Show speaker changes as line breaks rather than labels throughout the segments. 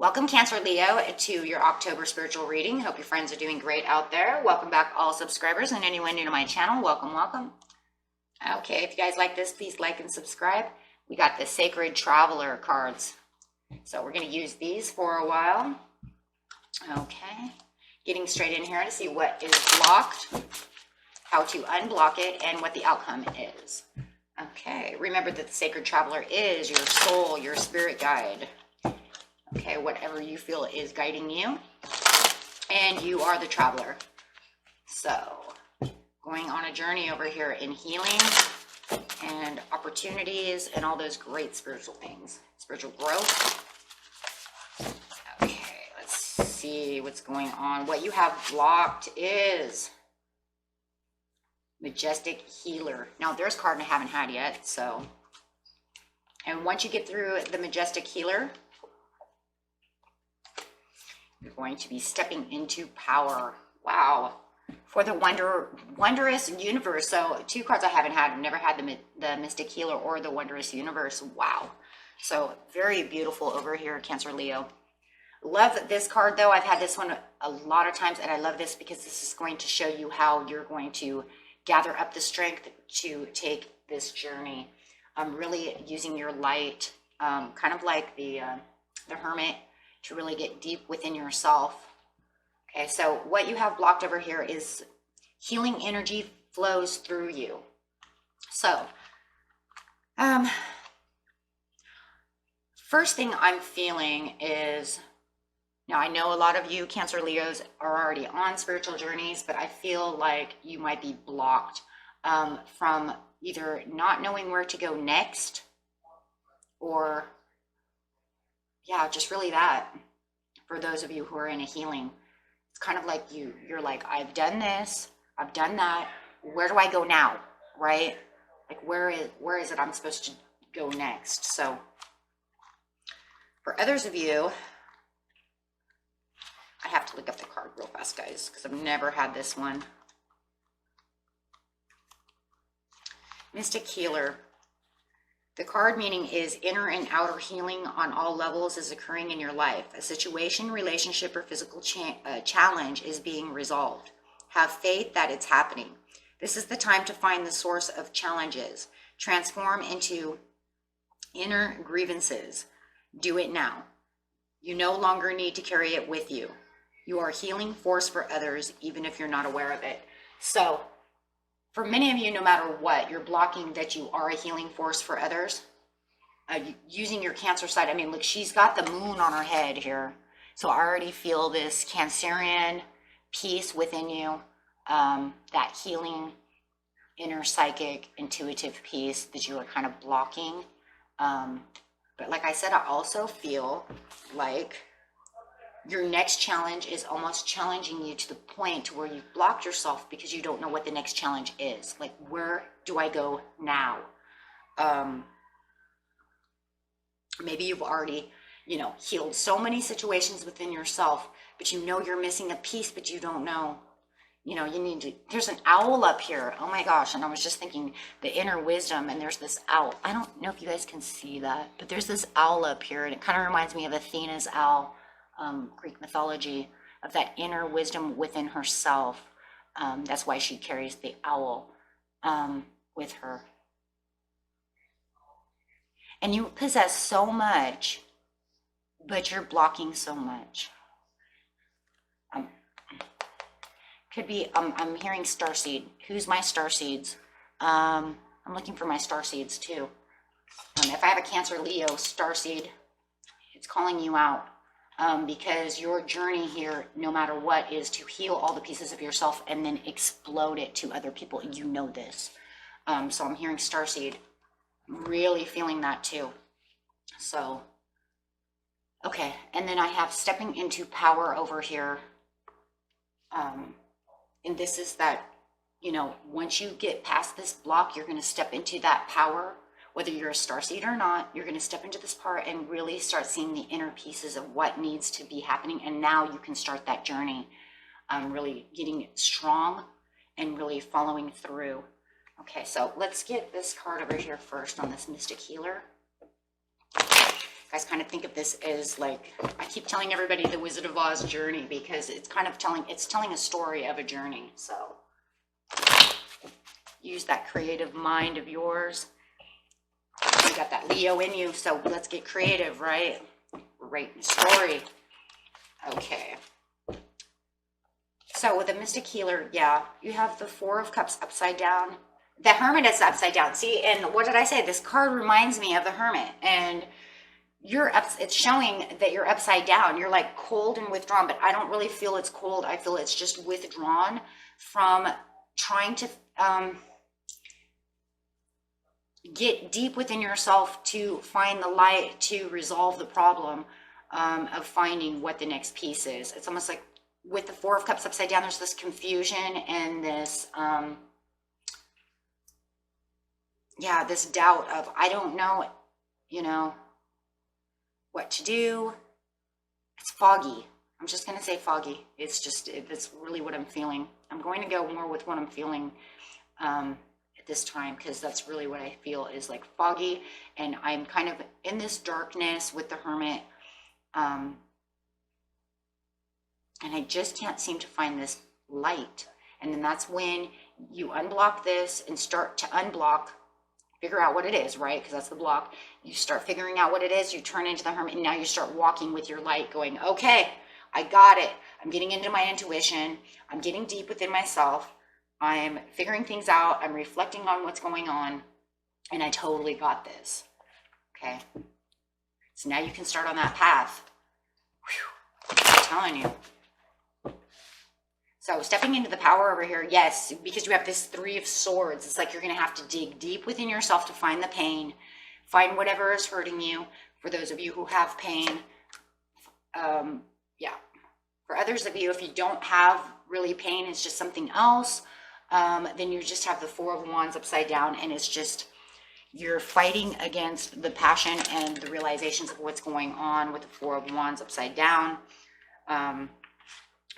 Welcome, Cancer Leo, to your October spiritual reading. Hope your friends are doing great out there. Welcome back, all subscribers, and anyone new to my channel. Welcome, welcome. Okay, if you guys like this, please like and subscribe. We got the Sacred Traveler cards. So we're going to use these for a while. Okay, getting straight in here to see what is blocked, how to unblock it, and what the outcome is. Okay, remember that the Sacred Traveler is your soul, your spirit guide. Okay, whatever you feel is guiding you, and you are the traveler. So, going on a journey over here in healing and opportunities and all those great spiritual things, spiritual growth. Okay, let's see what's going on. What you have blocked is Majestic Healer. Now, there's a card I haven't had yet, so. And once you get through the Majestic Healer, you're going to be stepping into power. Wow. For the wondrous universe. So 2 cards I haven't had. I've never had the Mystic Healer or the Wondrous Universe. Wow. So very beautiful over here, Cancer Leo. Love this card though. I've had this one a lot of times, and I love this because this is going to show you how you're going to gather up the strength to take this journey. Really using your light, kind of like the Hermit, to really get deep within yourself. Okay, so what you have blocked over here is healing energy flows through you. So, first thing I'm feeling is, now I know a lot of you Cancer Leos are already on spiritual journeys, but I feel like you might be blocked from either not knowing where to go next, or yeah, just really that. For those of you who are in a healing, it's kind of like you're like, I've done this, I've done that. Where do I go now? Right? Like, where is it I'm supposed to go next? So for others of you, I have to look up the card real fast, guys, because I've never had this one. Mystic Healer. The card meaning is inner and outer healing on all levels is occurring in your life. A situation, relationship, or physical challenge is being resolved. Have faith that it's happening. This is the time to find the source of challenges. Transform into inner grievances. Do it now. You no longer need to carry it with you. You are a healing force for others, even if you're not aware of it. So, for many of you, no matter what, you're blocking that you are a healing force for others. Using your Cancer side, I mean, look, she's got the moon on her head here. So I already feel this Cancerian peace within you, that healing, inner psychic, intuitive peace that you are kind of blocking. But like I said, I also feel like your next challenge is almost challenging you to the point where you've blocked yourself because you don't know what the next challenge is. Like, where do I go now? Maybe you've already, healed so many situations within yourself, but you're missing a piece, but you don't know. You need to, there's an owl up here. Oh my gosh. And I was just thinking the inner wisdom, and there's this owl. I don't know if you guys can see that, but there's this owl up here, and it kind of reminds me of Athena's owl. Greek mythology, of that inner wisdom within herself. That's why she carries the owl with her. And you possess so much, but you're blocking so much. Could be, I'm hearing starseed. Who's my starseeds? I'm looking for my starseeds too. If I have a Cancer Leo starseed, it's calling you out. Because your journey here, no matter what, is to heal all the pieces of yourself and then explode it to other people. You know this. So I'm hearing starseed. Really feeling that too. So, okay. And then I have stepping into power over here. And this is that, once you get past this block, you're going to step into that power. Whether you're a starseed or not, you're going to step into this part and really start seeing the inner pieces of what needs to be happening. And now you can start that journey, really getting strong and really following through. Okay, so let's get this card over here first on this Mystic Healer. Guys, kind of think of this as like, I keep telling everybody the Wizard of Oz journey, because it's kind of telling a story of a journey. So use that creative mind of yours. You got that Leo in you, so let's get creative, right? Write story. Okay. So with the Mystic Healer, yeah, you have the Four of Cups upside down. The Hermit is upside down. See, and what did I say? This card reminds me of the Hermit, and it's showing that you're upside down. You're like cold and withdrawn, but I don't really feel it's cold. I feel it's just withdrawn from trying to get deep within yourself to find the light, to resolve the problem of finding what the next piece is. It's almost like with the Four of Cups upside down, there's this confusion and this, this doubt of, I don't know, what to do. It's foggy. I'm just going to say foggy. It's really what I'm feeling. I'm going to go more with what I'm feeling at this time, because that's really what I feel is like foggy, and I'm kind of in this darkness with the Hermit, and I just can't seem to find this light. And then that's when you unblock this and start to unblock, figure out what it is, right? Because that's the block. You start figuring out what it is, you turn into the Hermit, and now you start walking with your light, going, okay, I got it. I'm getting into my intuition. I'm getting deep within myself. I'm figuring things out. I'm reflecting on what's going on, and I totally got this. Okay. So now you can start on that path. Whew. I'm telling you. So stepping into the power over here, yes, because you have this Three of Swords. It's like you're going to have to dig deep within yourself to find the pain, find whatever is hurting you. For those of you who have pain, for others of you, if you don't have really pain, it's just something else, then you just have the Four of Wands upside down, and it's just, you're fighting against the passion and the realizations of what's going on with the Four of Wands upside down.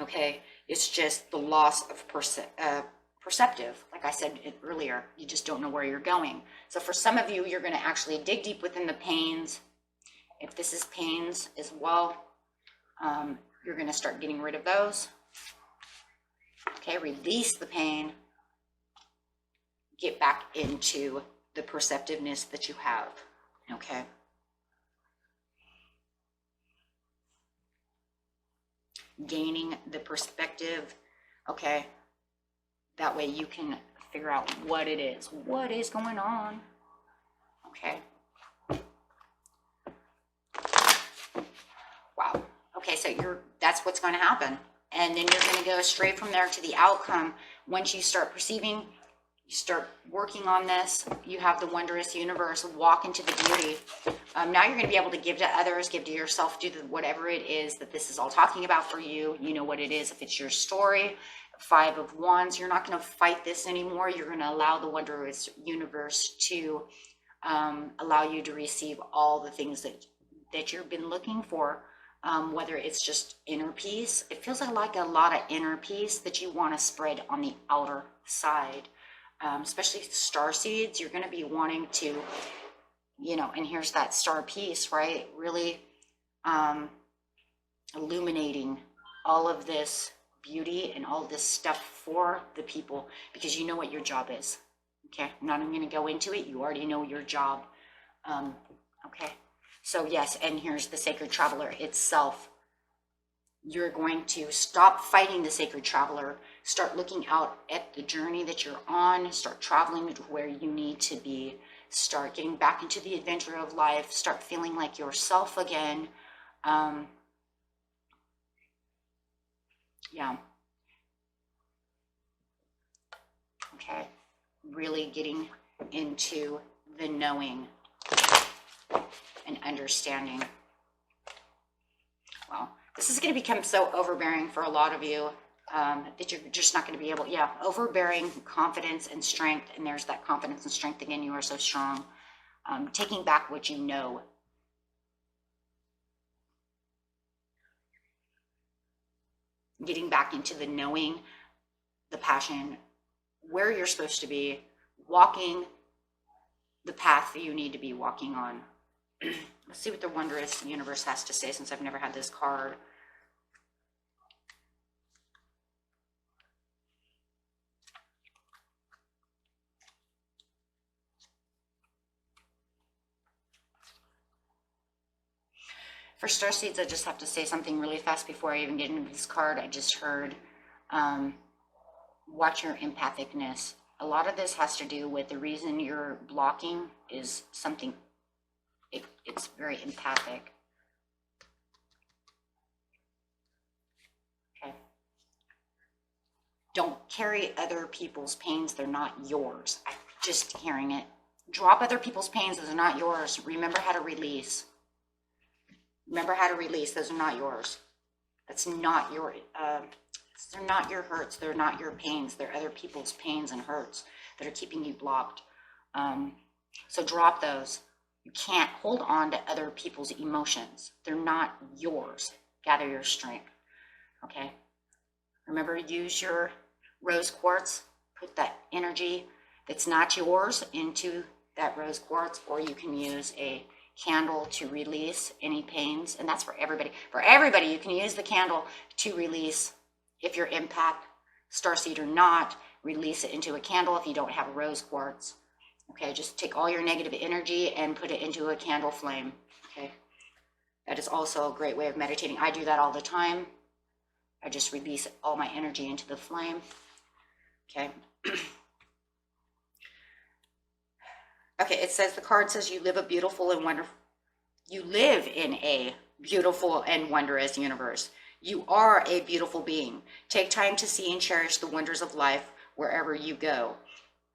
Okay, it's just the loss of perceptive. Like I said earlier, you just don't know where you're going. So for some of you, you're going to actually dig deep within the pains. If this is pains as well, you're going to start getting rid of those. Okay, release the pain. Get back into the perceptiveness that you have. Okay. Gaining the perspective. Okay. That way you can figure out what it is. What is going on? Okay. Wow. Okay, so that's what's going to happen. And then you're going to go straight from there to the outcome. Once you start perceiving, you start working on this, you have the wondrous universe, walk into the beauty. Now you're going to be able to give to others, give to yourself, do whatever it is that this is all talking about for you. You know what it is. If it's your story, Five of Wands, you're not going to fight this anymore. You're going to allow the wondrous universe to allow you to receive all the things that you've been looking for. Whether it's just inner peace, it feels like a lot of inner peace that you want to spread on the outer side, especially star seeds. You're going to be wanting to, and here's that star piece, right? Really illuminating all of this beauty and all this stuff for the people, because you know what your job is. Okay, I'm not even going to go into it. You already know your job. Okay. So yes, and here's the Sacred Traveler itself. You're going to stop fighting the Sacred Traveler, start looking out at the journey that you're on, start traveling to where you need to be, start getting back into the adventure of life, start feeling like yourself again. Yeah. Okay. Really getting into the knowing and understanding. Well, this is going to become so overbearing for a lot of you that you're just not going to be able, overbearing confidence and strength. And there's that confidence and strength again. You are so strong. Taking back what you know. Getting back into the knowing, the passion, where you're supposed to be, walking the path that you need to be walking on. Let's see what the wondrous universe has to say, since I've never had this card. For star seeds, I just have to say something really fast before I even get into this card. I just heard, watch your empathicness. A lot of this has to do with the reason you're blocking is something, it's very empathic. Okay. Don't carry other people's pains. They're not yours. I'm just hearing it. Drop other people's pains. Those are not yours. Remember how to release. Remember how to release. Those are not yours. That's not your, they're not your hurts. They're not your pains. They're other people's pains and hurts that are keeping you blocked. So drop those. You can't hold on to other people's emotions. They're not yours. Gather your strength. Okay. Remember, use your rose quartz. Put that energy that's not yours into that rose quartz, or you can use a candle to release any pains. And that's for everybody. For everybody, you can use the candle to release. If you're empath, starseed or not, release it into a candle if you don't have a rose quartz. Okay, just take all your negative energy and put it into a candle flame. Okay, that is also a great way of meditating. I do that all the time. I just release all my energy into the flame. Okay. Okay, it says, the card says you live a beautiful and wonderful, you live in a beautiful and wondrous universe. You are a beautiful being. Take time to see and cherish the wonders of life wherever you go.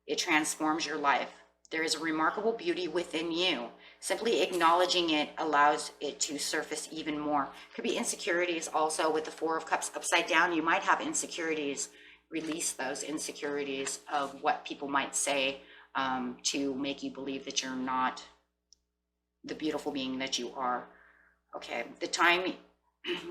It transforms your life. There is a remarkable beauty within you. Simply acknowledging it allows it to surface even more. Could be insecurities also with the Four of Cups upside down. You might have insecurities. Release those insecurities of what people might say to make you believe that you're not the beautiful being that you are. Okay, the time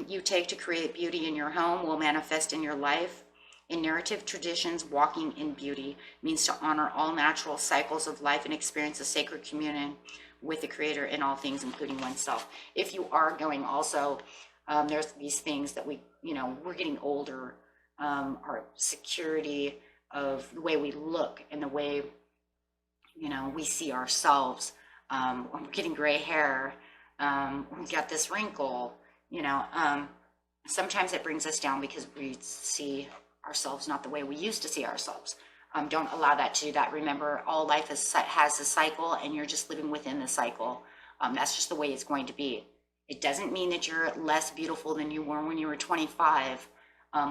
you take to create beauty in your home will manifest in your life. In narrative traditions, walking in beauty means to honor all natural cycles of life and experience a sacred communion with the Creator in all things, including oneself. If you are going also, there's these things that we're getting older, our security of the way we look and the way, we see ourselves. We're getting gray hair, we got this wrinkle, sometimes it brings us down because we see ourselves not the way we used to see ourselves. Don't allow that to do that. Remember, all life has a cycle, and you're just living within the cycle. That's just the way it's going to be. It doesn't mean that you're less beautiful than you were when you were 25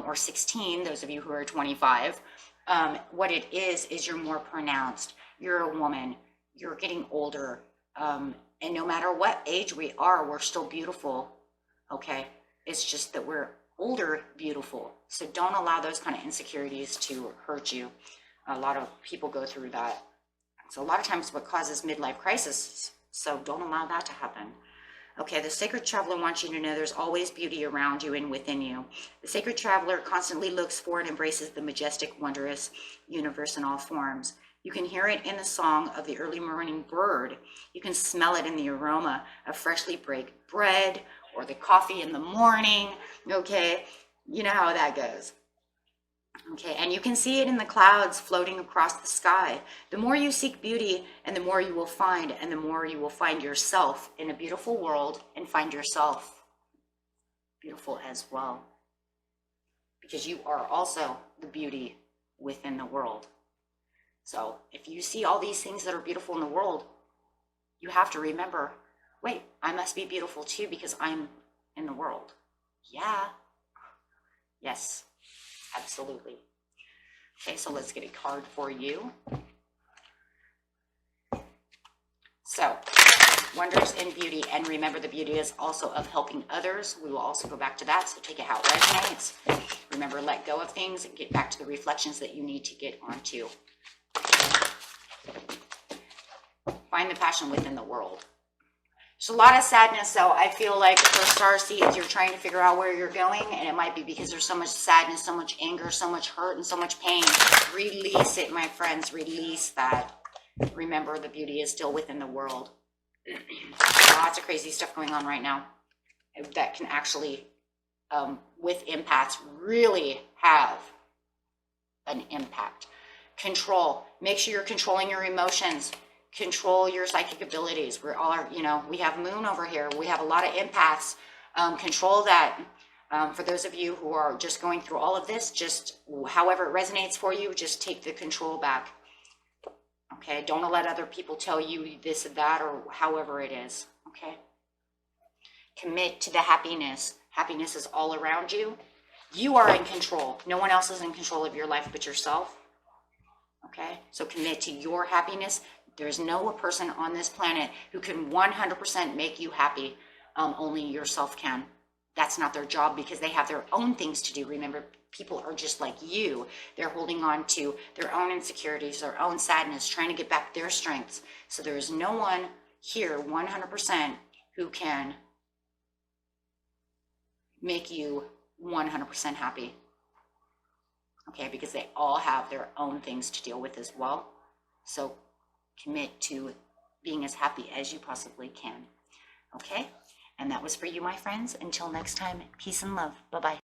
or 16, those of you who are 25. What it is you're more pronounced. You're a woman. You're getting older. And no matter what age we are, we're still beautiful. Okay? It's just that we're older, beautiful. So don't allow those kind of insecurities to hurt you. A lot of people go through that. So a lot of times what causes midlife crisis. So don't allow that to happen. Okay, the sacred traveler wants you to know there's always beauty around you and within you. The sacred traveler constantly looks for and embraces the majestic, wondrous universe in all forms. You can hear it in the song of the early morning bird. You can smell it in the aroma of freshly baked bread or the coffee in the morning. Okay, you know how that goes. Okay, and you can see it in the clouds floating across the sky. The more you seek beauty, and the more you will find, and the more you will find yourself in a beautiful world and find yourself beautiful as well. Because you are also the beauty within the world. So if you see all these things that are beautiful in the world, you have to remember, wait, I must be beautiful too because I'm in the world. Yeah. Yes. Absolutely. Okay, so let's get a card for you. So, wonders and beauty, and remember the beauty is also of helping others. We will also go back to that, so take it how it resonates. Remember, let go of things and get back to the reflections that you need to get onto. Find the passion within the world. There's a lot of sadness, so I feel like for star seeds, you're trying to figure out where you're going, and it might be because there's so much sadness, so much anger, so much hurt, and so much pain. Release it, my friends. Release that. Remember, the beauty is still within the world. Lots of crazy stuff going on right now that can actually, with empaths, really have an impact. Control. Make sure you're controlling your emotions. Control your psychic abilities. We're all, we have Moon over here. We have a lot of empaths. Control that. For those of you who are just going through all of this, just however it resonates for you, just take the control back. Okay, don't let other people tell you this or that or however it is. Okay, commit to the happiness. Happiness is all around you. You are in control. No one else is in control of your life but yourself. Okay, so commit to your happiness. There's no person on this planet who can 100% make you happy. Only yourself can. That's not their job because they have their own things to do. Remember, people are just like you. They're holding on to their own insecurities, their own sadness, trying to get back their strengths. So there is no one here 100% who can make you 100% happy. Okay, because they all have their own things to deal with as well. So commit to being as happy as you possibly can. Okay? And that was for you, my friends. Until next time, peace and love. Bye-bye.